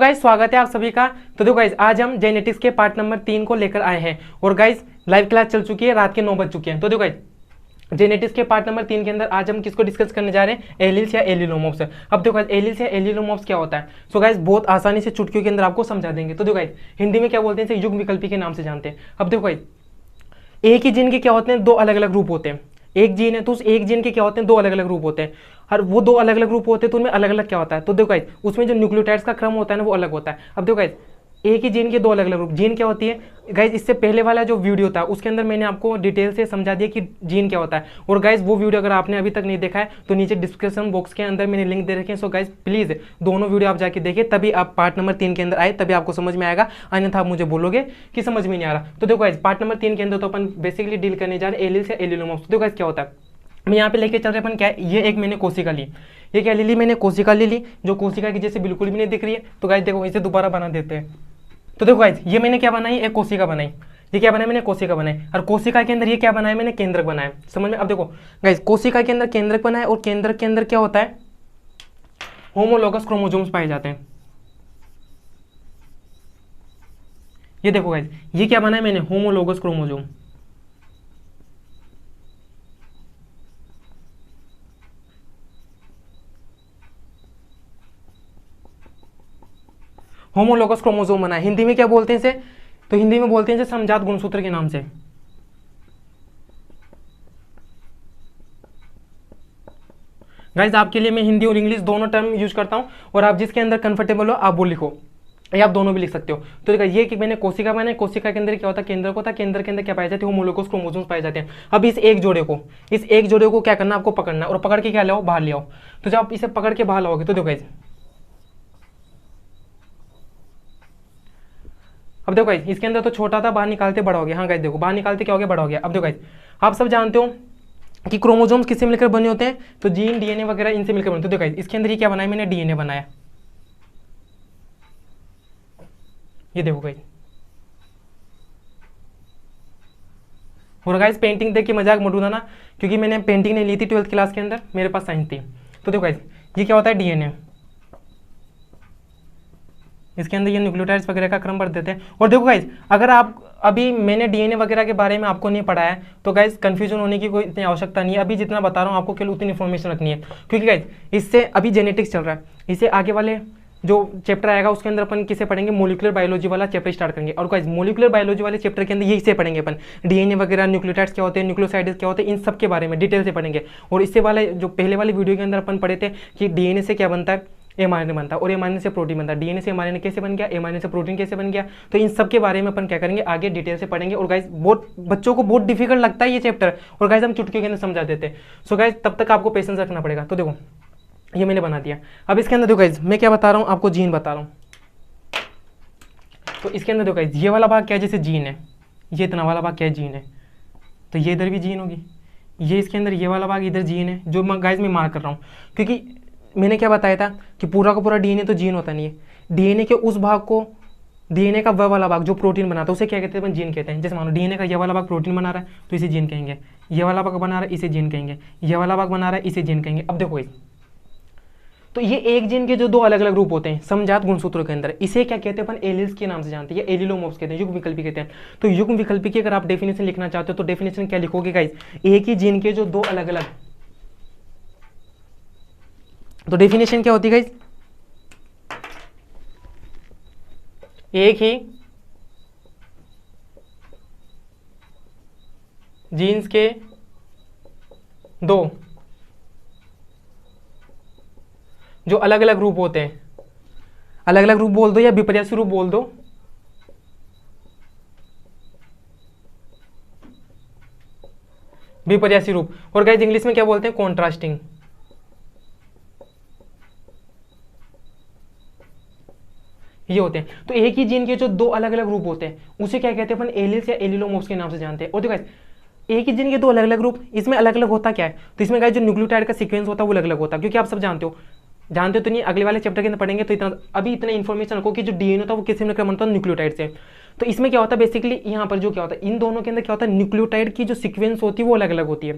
Guys स्वागत है आप सभी का। तो देखो गाइज आज हम जेनेटिक्स के पार्ट नंबर 3 को लेकर आए हैं और गाइज लाइव क्लास चल चुकी है, रात के 9 बज चुके हैं। तो देखो गाइज जेनेटिक्स के पार्ट नंबर 3 के अंदर आज हम किसको डिस्कस करने जा रहे हैं, एलील्स या एलिलोमॉर्फ्स। अब देखो गाइज एलील्स या एलिलोमॉर्फ्स क्या होता है। सो गाइज बहुत आसानी से चुटकियों के अंदर आपको समझा देंगे। तो देखो गाइज हिंदी में क्या बोलते हैं, इसे युग्म विकल्पी के नाम से जानते हैं। अब देखो गाइज एक ही जीन के क्या होते हैं, दो अलग अलग रूप होते हैं। एक जीन है तो उस एक जीन के क्या होते हैं, दो अलग अलग रूप होते हैं। और वो दो अलग अलग रूप होते हैं तो उनमें अलग अलग क्या होता है। तो देखो गाइस उसमें जो न्यूक्लियोटाइड्स का क्रम होता है ना वो अलग होता है। अब देखो गाइस एक ही जीन के दो अलग अलग रूप, जीन क्या होती है गाइस। इससे पहले वाला जो वीडियो था उसके अंदर मैंने आपको डिटेल से समझा दिया कि जीन क्या होता है। और गाइस वो वीडियो अगर आपने अभी तक नहीं देखा है तो नीचे डिस्क्रिप्शन बॉक्स के अंदर मैंने लिंक दे रखे हैं। सो गाइस प्लीज दोनों वीडियो आप जाके देखिए, तभी आप पार्ट नंबर 3 के अंदर आए, तभी आपको समझ में आएगा। अन्यथा आप मुझे बोलोगे कि समझ में नहीं आ रहा। तो देखो गाइस पार्ट नंबर 3 के अंदर तो अपन बेसिकली डील करने जा रहे हैं एलील्स या एलिलोमॉर्फ्स। देखो गाइस क्या होता है, मैं यहाँ पे लेके चल रहे अपन क्या है, ये एक मैंने कोशिका ली, ये क्या ले ली मैंने, कोशिका ले ली जो कोशिका की जैसे बिल्कुल भी नहीं दिख रही है। तो गाइस देखो इसे दोबारा बना देते हैं। तो देखो गाइस ये मैंने क्या बनाई, एक कोशिका बनाई। ये क्या बनाया मैंने, कोशिका बनाई। और कोशिका के अंदर ये क्या बनाया मैंने, केंद्रक बनाया। समझ में। अब देखो गाइस कोशिका के अंदर केंद्रक बनाया और केंद्रक के अंदर क्या होता है, होमोलोगस क्रोमोसोम्स पाए जाते हैं। ये देखो गाइस ये क्या बनाया मैंने, होमोलोगस क्रोमोसोम। होमोलोगस क्रोमोसोम बना है। हिंदी में क्या बोलते हैं इसे, तो हिंदी में बोलते हैं इसे समजात गुणसूत्र के नाम से। गाइस आपके लिए मैं हिंदी और इंग्लिश दोनों टर्म यूज करता हूं और आप जिसके अंदर कंफर्टेबल हो आप वो लिखो, या आप दोनों भी लिख सकते हो। तो देखो ये कि मैंने कोशिका बनाई, कोशिका के अंदर क्या होता है, केंद्र होता है। केंद्र के अंदर क्या पाए जाते हैं, होमोलोगस क्रोमोसोम्स पाए जाते हैं। अब इस एक जोड़े को क्या करना, आपको पकड़ना और पकड़ के क्या लाओ, बाहर ले आओ। तो जब आप इसे पकड़ के बाहर लाओगे तो देखो गाइस, अब देखो गाइस इसके अंदर तो छोटा था, बाहर निकालते बड़ा हो गया। हाँ गाइस देखो बाहर निकालते क्या हो गया, बड़ा हो गया। अब देखो गाइस आप सब जानते हो कि क्रोमोसोम्स किससे मिलकर बने होते हैं, तो जीन डीएनए वगैरह इनसे मिलकर बने। तो देखो गाइस इसके अंदर ये क्या बनाया मैंने, डीएनए बनाया। ये देखो गाइस, और गाइस पेंटिंग देख के मजाक मत उड़ाना, क्योंकि मैंने पेंटिंग नहीं ली थी 12th क्लास के अंदर, मेरे पास साइंस थी। तो देखो गाइस ये क्या होता है, डीएनए। इसके अंदर ये न्यूक्लियोटाइड्स वगैरह का क्रम बढ़ देते हैं। और देखो गाइस अगर आप अभी मैंने डीएनए वगैरह के बारे में आपको नहीं पढ़ाया है तो गाइस कंफ्यूजन होने की कोई इतनी आवश्यकता नहीं है। अभी जितना बता रहा हूँ आपको केवल उतनी इन्फॉर्मेशन रखनी है, क्योंकि गाइस इससे अभी जेनेटिक्स चल रहा है, इससे आगे वाले जो चैप्टर आएगा उसके अंदर अपन किसे पढ़ेंगे, मोलिकुलर बायोलॉजी वाला चैप्टर स्टार्ट करेंगे। और गाइस मोलिकुलर बायोलॉजी वाले चैप्टर के अंदर यही से पढ़ेंगे अपन, डीएनए वगैरह, न्यूक्लियोटाइड्स क्या होते हैं, न्यूक्लियोसाइड्स क्या होते हैं, इन सब के बारे में डिटेल से पढ़ेंगे। और इससे वाले जो पहले वाले वीडियो के अंदर अपन पढ़े थे कि डीएनए से क्या बनता है, एमआरएनए बनता है, और एमआरएनए से प्रोटीन बनता है। डीएनए से एमआरएनए कैसे बन गया, एमआरएनए से प्रोटीन कैसे बन गया। तो इन सब के बारे में अपन क्या करेंगे, आगे डिटेल से पढ़ेंगे। और गाइस बहुत बच्चों को बहुत डिफिकल्ट लगता है ये चैप्टर, और गाइस हम चुटकियों के अंदर समझा देते हैं। सो गाइस तब तक आपको पेशेंस रखना पड़ेगा। तो देखो ये मैंने बना दिया। अब इसके अंदर देखो गाइस मैं क्या बता रहा हूँ आपको, जीन बता रहा हूँ। तो इसके अंदर देखो गाइस ये वाला भाग क्या है, जैसे जीन है, ये इतना वाला भाग क्या है, जीन है। तो ये इधर भी जीन होगी, ये इसके अंदर ये वाला भाग इधर जीन है, जो गाइस मैं मार्क कर रहा हूँ। क्योंकि मैंने क्या बताया था कि पूरा का पूरा डीएनए तो जीन होता नहीं है। डीएनए के उस भाग को, डीएनए का वह वाला भाग जो प्रोटीन बनाता है उसे क्या कहते हैं, जीन कहते हैं। जैसे मानो डीएनए का ये वाला भाग प्रोटीन बना रहा है तो इसे जीन कहेंगे, ये वाला भाग बना रहा है इसे जीन कहेंगे, ये वाला भाग बना रहा है इसे जीन कहेंगे। अब देखो तो ये एक जीन के जो दो अलग अलग रूप होते हैं समजात गुणसूत्रों के अंदर, इसे क्या कहते हैं अपन, एलील्स के नाम से जानते हैं, या एलिलोमॉर्फ्स कहते हैं, युग्म विकल्पी कहते हैं। तो युग्म विकल्पी की अगर आप डेफिनेशन लिखना चाहते हो तो डेफिनेशन क्या लिखोगे गाइस, एक ही जीन के जो दो अलग अलग, तो डेफिनेशन क्या होती है गाइस, एक ही जीन्स के दो जो अलग अलग रूप होते हैं, अलग अलग रूप बोल दो या विपर्यासी रूप बोल दो, विपर्यासी रूप। और गाइस इंग्लिश में क्या बोलते हैं, कॉन्ट्रास्टिंग। ये होते हैं। तो एक ही जीन के जो दो अलग अलग रूप होते हैं उसे क्या कहते हैं अपन, एलील्स या एलिलोमॉर्फ्स के नाम से जानते हैं। और देखो गाइस एक ही जीन के दो अलग अलग रूप, इसमें अलग अलग होता क्या है, तो इसमें गाइस जो न्यूक्लियोटाइड का सीक्वेंस होता है वो अलग अलग होता है। क्योंकि आप सब जानते हो तो नहीं, अगले वाले चैप्टर के अंदर पढ़ेंगे। तो इतना अभी इतना इन्फॉर्मेशन रखो कि जो डीएनए होता है वो किससे मिलकर बनता है, न्यूक्लियोटाइड से। तो इसमें क्या होता है बेसिकली, यहाँ पर जो क्या होता है, इन दोनों के अंदर क्या होता है, न्यूक्लियोटाइड की जो सीक्वेंस होती है वो अलग अलग होती है।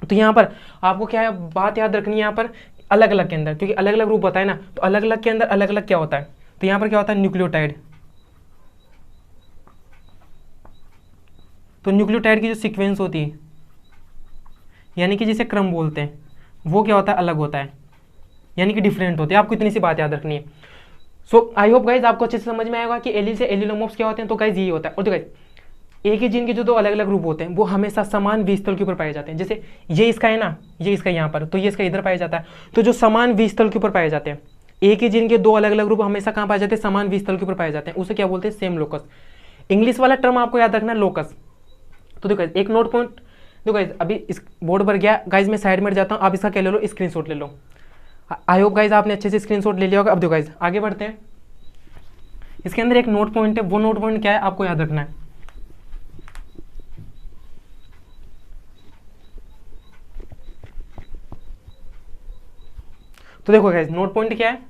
तो यहाँ पर आपको क्या है बात याद रखनी है, यहाँ पर अलग अलग के अंदर, क्योंकि अलग अलग रूप बताए ना, तो अलग अलग के अंदर अलग अलग क्या होता है, तो यहाँ पर क्या होता है न्यूक्लियोटाइड। तो न्यूक्लियोटाइड की जो सीक्वेंस होती है, यानी कि जिसे क्रम बोलते हैं, वो क्या होता है अलग होता है, यानी कि डिफरेंट होते हैं। आपको इतनी सी बात याद रखनी है। सो आई होप गाइज आपको अच्छे से समझ में आएगा कि एलील से एलिलोमॉर्फ्स क्या होते हैं। तो गाइज यही होता है। और तो गाइज एक ही जीन के जो दो अलग अलग रूप होते हैं वो हमेशा समान बीजतल के ऊपर पाए जाते हैं। जैसे ये इसका है ना, ये इसका यहाँ पर, तो ये इसका इधर पाया जाता है। तो जो समान बीजतल के ऊपर पाए जाते हैं, एक ही जीन के दो अलग अलग रूप हमेशा कहाँ पाए जाते हैं, समान बीजतल के ऊपर पाए जाते हैं, उसे क्या बोलते हैं, सेम लोकस। इंग्लिश वाला टर्म आपको याद रखना है लोकस। तो देखो एक नोट पॉइंट, देखो गाइज अभी इस बोर्ड पर गया गाइज, मैं साइड में जाता हूँ, आप इसका क्या ले लो, स्क्रीनशॉट ले लो। आई होप गाइज आपने अच्छे से स्क्रीनशॉट ले लिया होगा। अब देखो गाइज आगे बढ़ते हैं। इसके अंदर एक नोट पॉइंट है, वो नोट पॉइंट क्या है आपको याद रखना है। तो देखो गाइज नोट पॉइंट क्या है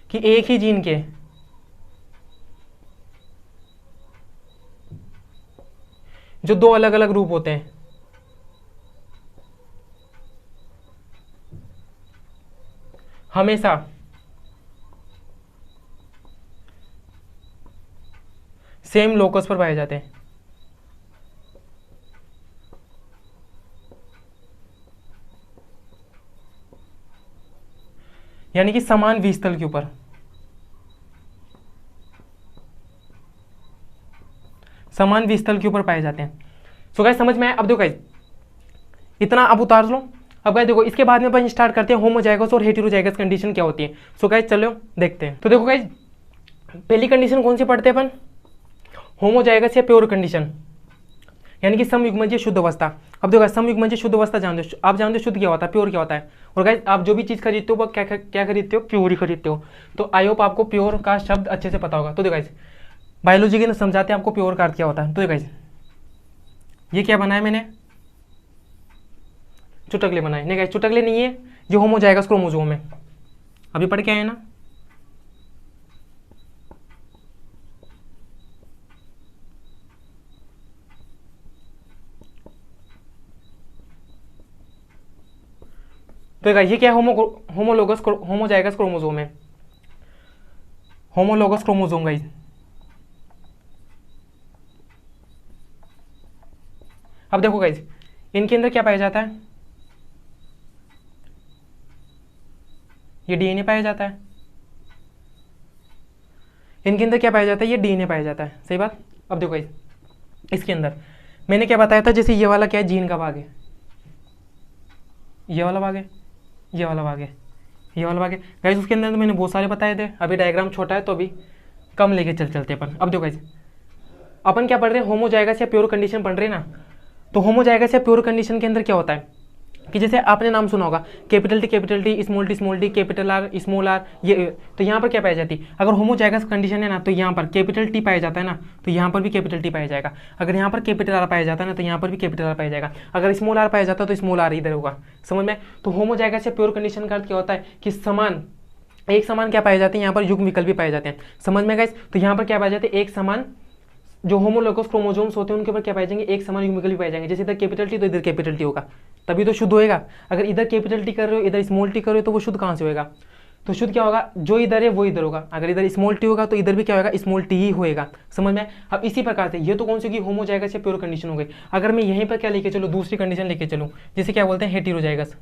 कि एक ही जीन के जो दो अलग अलग रूप होते हैं, हमेशा सेम लोकस पर पाए जाते हैं। यानी कि समान बीजतल के ऊपर, समान बीजतल के ऊपर पाए जाते हैं। सो गाइस समझ में आया। अब देखो गाइस इतना अब उतार लो। अब गाइस देखो इसके बाद में अपन स्टार्ट करते हैं होमोजाइगस और हेटेरोजाइगस कंडीशन क्या होती है। सो गाइस चलो देखते हैं। तो देखो गाइस पहली कंडीशन कौन सी पढ़ते हैं अपन, होमोजाइगस या प्योर कंडीशन, यानी कि समयुग्मजीय शुद्ध अवस्था। अब देखो समयुग्मजीय शुद्ध अवस्था जानते हो, आप जानते हो शुद्ध क्या होता है, प्योर क्या होता है। और गाइस आप जो भी चीज़ खरीदते हो वो क्या खरीदते हो, प्योर ही खरीदते हो। तो आई होप आपको प्योर का शब्द अच्छे से पता होगा। तो देखो गाइस बायोलॉजी के समझाते हैं आपको प्योर का अर्थ क्या होता है। तो देखो गाइस ये क्या बनाया मैंने, चुटकले बनाए। नहीं गाइस चुटकले नहीं है, ये होमोजाइगस क्रोमोसोम है। अभी पढ़ के आए ना। तो ये क्या है, होमोजाइगस क्रोमोसोम है, होमोलोगस क्रोमोसोम गाइस। अब देखो गाइस इनके अंदर क्या पाया जाता है, ये डीएनए पाया जाता है। इनके अंदर क्या पाया जाता है, ये डीएनए पाया जाता है, सही बात। अब देखो गाइस इसके अंदर मैंने क्या बताया था, जैसे ये वाला क्या है, जीन का भाग है, ये वाला भाग है, ये वाला भाग है, ये वाला भाग है गाइस। उसके अंदर तो मैंने बहुत सारे बताए थे, अभी डायग्राम छोटा है तो अभी कम लेके चलते अपन। अब देखो गाइस अपन क्या पढ़ रहे हैं, होमोजाइगस या प्योर कंडीशन पढ़ रहे हैं ना। तो होमोजाइगस या प्योर कंडीशन के अंदर क्या होता है कि जैसे आपने नाम सुना होगा capital T, small T, capital R, small R, ये। तो यहाँ पर क्या पाई जाती है, अगर होमोजाइगस कंडीशन है ना तो यहाँ पर कैपिटल टी पाया जाता है ना, तो यहाँ पर भी कैपिटल टी पाया जाएगा। अगर यहाँ पर कैपिटल आर पाया जाता है ना तो यहाँ पर भी कैपिटल आर पाया जाएगा। अगर स्मॉल आर पाया जाता है तो स्मॉल आर इधर होगा, समझ में। तो होमोजाइगस या प्योर कंडीशन का अर्थ क्या होता है कि समान, एक समान क्या पाए जाते हैं, यहाँ पर युग्म विकल्प भी पाए जाते हैं, समझ में गाइस। तो यहाँ पर क्या पाए जाते हैं, एक समान जो होमोलोगस क्रोमोसोम्स होते हैं उनके ऊपर क्या पाए जाएंगे, एक समान युग्म विकल्प भी पाए जाएंगे। जैसे इधर कैपिटल टी तो इधर कैपिटल टी होगा, तभी तो शुद्ध होएगा। अगर इधर कैपिटल टी कर रहे हो, इधर स्मॉल टी कर रहे हो, तो वो शुद्ध कहाँ से होएगा, तो शुद्ध क्या होगा, जो इधर है वो इधर होगा। अगर इधर स्मॉल टी होगा तो इधर भी क्या होगा, स्मॉल टी ही होएगा, समझ में। अब इसी प्रकार से ये तो कौन सी की होमोजाइगस या प्योर कंडीशन हो गई। अगर मैं यहीं पर क्या लेके चलूँ, दूसरी कंडीशन लेके चलूँ, जिसे क्या बोलते हैं हेटेरोजाइगस,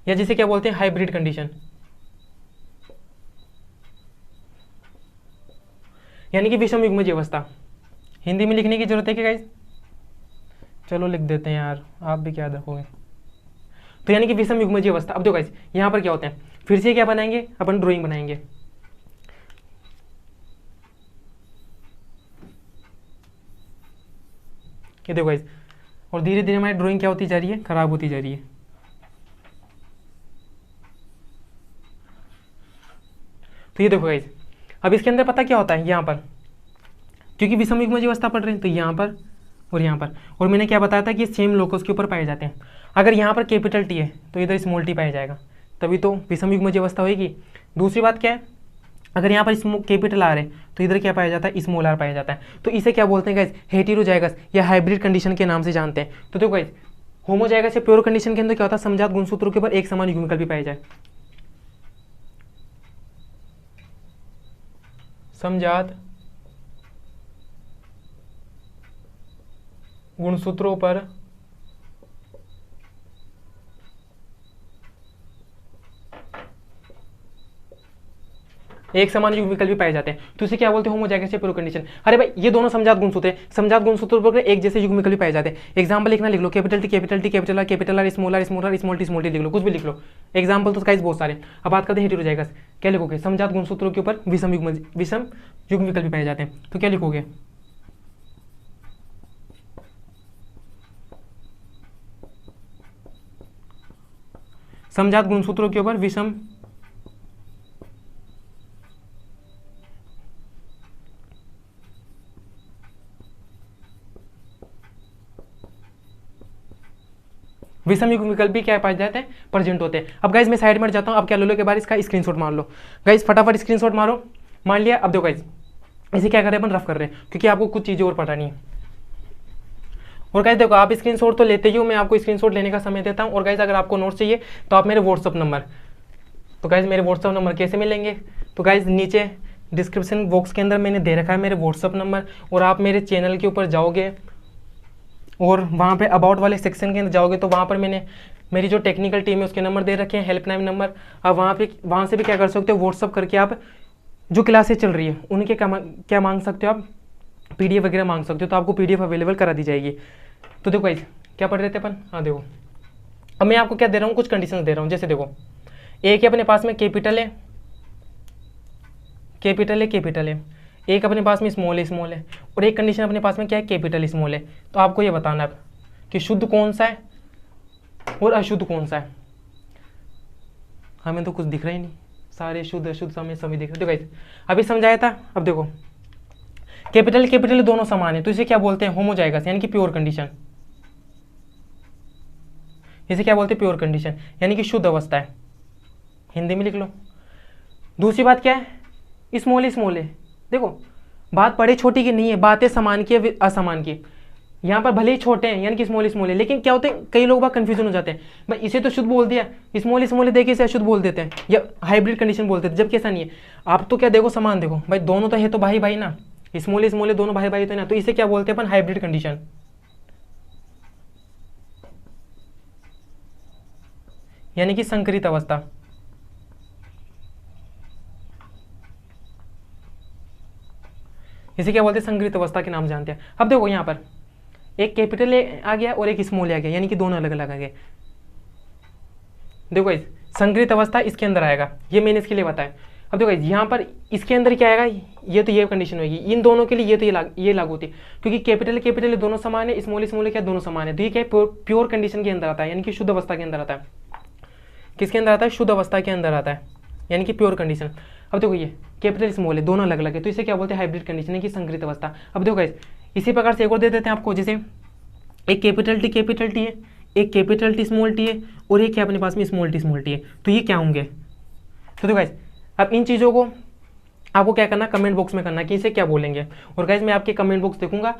या जिसे क्या बोलते हैं हाइब्रिड कंडीशन, यानी कि विषम युग्मजीय अवस्था। हिंदी में लिखने की जरूरत है क्या गाइस, चलो लिख देते हैं यार, आप भी क्या रखोगे। तो यानी कि विषम युग्मजीय अवस्था। अब देखो गाइस यहाँ पर क्या होते हैं, फिर से क्या बनाएंगे अपन, ड्राइंग बनाएंगे। ये देखो गाइस, और धीरे धीरे हमारी ड्राइंग क्या होती जा रही है, खराब होती जा रही है। तो ये देखो गाइस अब इसके अंदर पता क्या होता है, यहाँ पर क्योंकि विषम युग्मजीय अवस्था पढ़ रहे हैं तो यहाँ पर और यहाँ पर, और मैंने क्या बताया था कि सेम लोकस के ऊपर पाए जाते हैं। अगर यहाँ पर कैपिटल टी है तो इधर स्मॉल टी पाया जाएगा, तभी तो विषम युग्मजीय अवस्था होगी। दूसरी बात क्या है, अगर यहाँ पर कैपिटल आर है तो इधर क्या पाया जाता है, स्मॉल आर पाया जाता है। तो इसे क्या बोलते हैं गाइस, हेटेरोजाइगस या हाइब्रिड कंडीशन के नाम से जानते हैं। तो देखो गाइस होमोजाइगस या प्योर कंडीशन के अंदर क्या होता है, समजात गुणसूत्रों के ऊपर एक समान युग्म विकल्प भी पाए जाए। समजात गुणसूत्रों पर एक समान युग्म विकल्प भी पाए जाते हैं, तो इसे क्या बोलते हैं, होमोजाइगस या प्योर कंडीशन। अरे भाई ये दोनों समजात गुणसूत्र है, समजात गुणसूत्रों पर एक जैसे युग्म विकल्प भी पाए जाते हैं। एग्जांपल लिखना, लिख लो capital T capital T capital R capital R small R small R small T लिख लो, कुछ भी लिख लो। एग्जाम्पल तो गाइस बहुत सारे। अब बात करते हैं हेटेरोजाइगस, क्या लिखोगे, समजात गुणसूत्रों के ऊपर विषम युग्म विकल्प भी पाए जाते हैं, तो क्या लिखोगे, समजात गुणसूत्रों के ऊपर विषम युग्म विकल्प भी क्या पाए जाते हैं, प्रेजेंट होते हैं। अब गाइज मैं साइड में जाता हूं, अब क्या लो के बाद इसका स्क्रीनशॉट मार लो गाइज, फटाफट स्क्रीनशॉट मारो। मान लिया, अब देखो गाइज इसे क्या कर रहे हैं, अपन रफ कर रहे हैं, क्योंकि आपको कुछ चीजें और पढ़ानी है। और गाइज देखो आप स्क्रीनशॉट तो लेते ही हो, मैं आपको स्क्रीनशॉट लेने का समय देता हूं। और गाइज अगर आपको नोट्स चाहिए तो आप मेरे व्हाट्सअप नंबर, तो गाइज मेरे व्हाट्सअप नंबर कैसे मिलेंगे, तो गाइज नीचे डिस्क्रिप्शन बॉक्स के अंदर मैंने दे रखा है मेरे व्हाट्सअप नंबर, और आप मेरे चैनल के ऊपर जाओगे और वहाँ पे अबाउट वाले सेक्शन के अंदर जाओगे तो वहाँ पर मैंने मेरी जो टेक्निकल टीम है उसके नंबर दे रखे हैं, हेल्पलाइन नंबर। आप वहाँ से भी क्या कर सकते हो, व्हाट्सअप करके आप जो क्लासेस चल रही है उनके क्या मांग सकते हो, आप PDF वगैरह मांग सकते हो, तो आपको PDF अवेलेबल करा दी जाएगी। तो देखो गाइस क्या पढ़ रहे थे अपन, हाँ देखो अब मैं आपको क्या दे रहा हूँ, कुछ कंडीशन दे रहा हूँ। जैसे देखो एक अपने पास में कैपिटल है, एक अपने पास में स्मॉल है, और एक कंडीशन अपने पास में क्या है, कैपिटल स्मॉल है। तो आपको ये बताना है कि शुद्ध कौन सा है और अशुद्ध कौन सा है। हमें तो कुछ दिख रहा ही नहीं, सारे शुद्ध अशुद्ध सभी दिख रहे। देखो अभी समझाया था। अब देखो कैपिटल दोनों समान है, तो इसे क्या बोलते हैं, होमोजाइगस यानी कि प्योर कंडीशन। इसे क्या बोलते हैं, प्योर कंडीशन यानी कि शुद्ध अवस्था है, हिंदी में लिख लो। दूसरी बात क्या है, स्मॉल है। देखो बात बड़े छोटी की नहीं है, बात है समान की असमान की। यहाँ पर भले ही छोटे हैं यानी कि स्मॉल है, लेकिन क्या होते हैं कई लोग बात कंफ्यूजन हो जाते हैं, भाई इसे तो शुद्ध बोल दिया, स्मॉल देके इसे अशुद्ध बोल देते हैं या हाइब्रिड कंडीशन बोलते हैं, जबकि ऐसा नहीं है। आप तो क्या देखो समान देखो, भाई दोनों तो है तो भाई ना, स्मॉल दोनों भाई तो ना, तो इसे क्या बोलते हैं अपन, हाइब्रिड कंडीशन यानी कि संकरित अवस्था। इसे क्या बोलते हैं, संकरित अवस्था के नाम जानते हैं। अब देखो यहाँ पर एक कैपिटल आ गया और एक स्मॉल आ गया, यानी कि दोनों अलग अलग आ गए। देखो इस संकरित अवस्था इसके अंदर आएगा, ये मैंने इसके लिए बताया। अब देखो यहाँ पर इसके अंदर क्या आएगा, ये तो ये कंडीशन होगी, इन दोनों के लिए ये तो ये लागू होती है, क्योंकि कैपिटल दोनों समान है, स्मॉल क्या दोनों समान है, तो ये क्या प्योर कंडीशन के अंदर आता है, यानी कि शुद्ध अवस्था के अंदर आता है। किसके अंदर आता है, शुद्ध अवस्था के अंदर आता है, यानी कि प्योर कंडीशन। अब देखो ये कैपिटल स्मॉल है, दोनों अलग अलग है, तो इसे क्या बोलते हैं, हाइब्रिड कंडीशन है कि संकरित अवस्था। अब देखो गाइस इसी प्रकार से एक और दे देते हैं आपको, जैसे एक कैपिटल टी है, एक कैपिटल टी स्मॉल टी है, और एक क्या अपने पास में स्मॉल टी है, तो ये क्या होंगे। तो देखो गाइस अब इन चीज़ों को आपको क्या करना, कमेंट बॉक्स में करना कि इसे क्या बोलेंगे, और गाइस मैं आपके कमेंट बॉक्स देखूंगा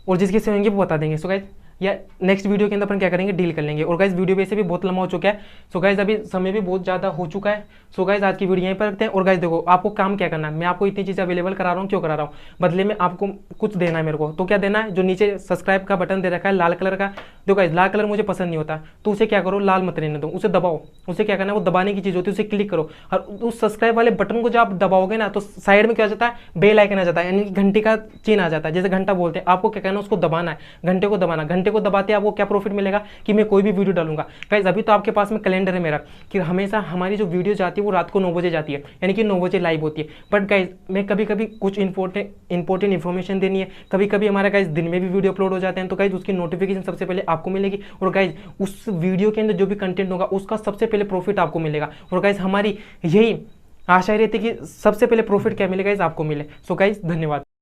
और जिसके से होंगे वो बता देंगे। सो गाइस या नेक्स्ट वीडियो के अंदर अपन क्या करेंगे, डील कर लेंगे। और गाइस वीडियो वैसे भी बहुत लंबा हो चुका है, सो गाइस अभी समय भी बहुत ज़्यादा हो चुका है। सो गाइस आज की वीडियो यहीं पर रखते हैं। और गाइस देखो आपको काम क्या करना है, मैं आपको इतनी चीज़ें अवेलेबल करा रहा हूँ, क्यों करा रहा हूँ, बदले में आपको कुछ देना है मेरे को। तो क्या देना है, जो नीचे सब्सक्राइब का बटन दे रखा है लाल कलर का, देखो गाइस लाल कलर मुझे पसंद नहीं होता, तो उसे क्या करो, लाल मत रहने दो, उसे दबाओ। उसे क्या करना है, वो दबाने की चीज़ होती है, उसे क्लिक करो, और उस सब्सक्राइब वाले बटन को जब आप दबाओगे ना, तो साइड में क्या हो जाता है, बेल आइकन आ जाता है, यानी कि घंटी का चिन्ह आ जाता है, जैसे घंटा बोलते हैं। आपको क्या करना है, उसको दबाना है, घंटे को दबाना। घंटे को दबाते आपको क्या प्रॉफिट मिलेगा कि मैं कोई भी वीडियो डालूंगा। गाइस अभी तो आपके पास में कैलेंडर है मेरा कि हमेशा हमारी जो वीडियो जाती है वो रात को 9 बजे जाती है, यानी कि 9 बजे लाइव होती है। बट गाइस मैं कभी कभी कुछ इंपॉर्टेंट इन्फॉर्मेशन देनी है, कभी कभी हमारा गाइस दिन में भी वीडियो अपलोड हो जाते हैं, तो गाइस उसकी नोटिफिकेशन सबसे पहले आपको मिलेगी। और गाइस उस वीडियो के अंदर जो भी कंटेंट होगा उसका सबसे पहले प्रॉफिट आपको मिलेगा। और गाइस हमारी यही आशा रहती है कि सबसे पहले प्रॉफिट क्या मिलेगा, आपको मिले। सो गाइस धन्यवाद।